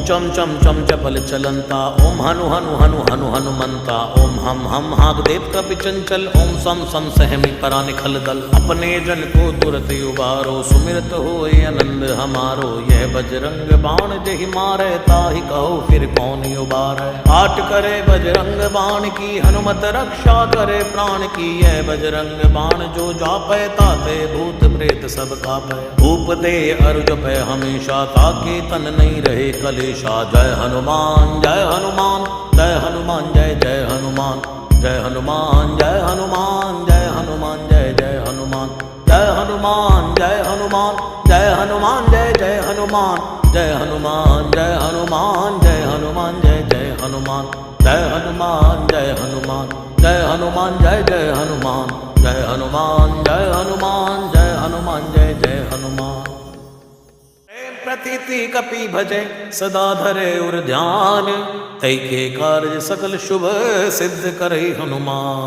चम चम चम चपल चलंता, ओम हनु हनु हनु हनु हनुमंता, ओम हम हाग देव कपि चंचल, ओम सम सम सहमी परा निखल दल। अपने जन को तुरत उबारो, सुमिरत होए आनंद हमारो। यह बजरंग बाण जहि मारे, ताहि कहो फिर कौन उबारे। पाठ करे बजरंग बाण की, हनुमत रक्षा करे प्राण की। यह बजरंग बाण जो जापै, ताते भूत प्रेत सब कापै। धूप दे अरु जपै हमेशा, ताके तन नहीं रहे कलेशा। जय हनुमान जय हनुमान, जय हनुमान जय जय हनुमान। जय हनुमान जय हनुमान, जय हनुमान जय जय हनुमान। जय हनुमान जय हनुमान, जय हनुमान जय जय हनुमान। जय हनुमान जय हनुमान, जय हनुमान जय जय हनुमान। जय हनुमान जय हनुमान, जय हनुमान जय जय हनुमान। जय हनुमान जय हनुमान, जय हनुमान जय जय हनुमान। प्रतीति कपि भजे सदा धरे उर ध्यान, तै के कार्य सकल शुभ सिद्ध करे हनुमान।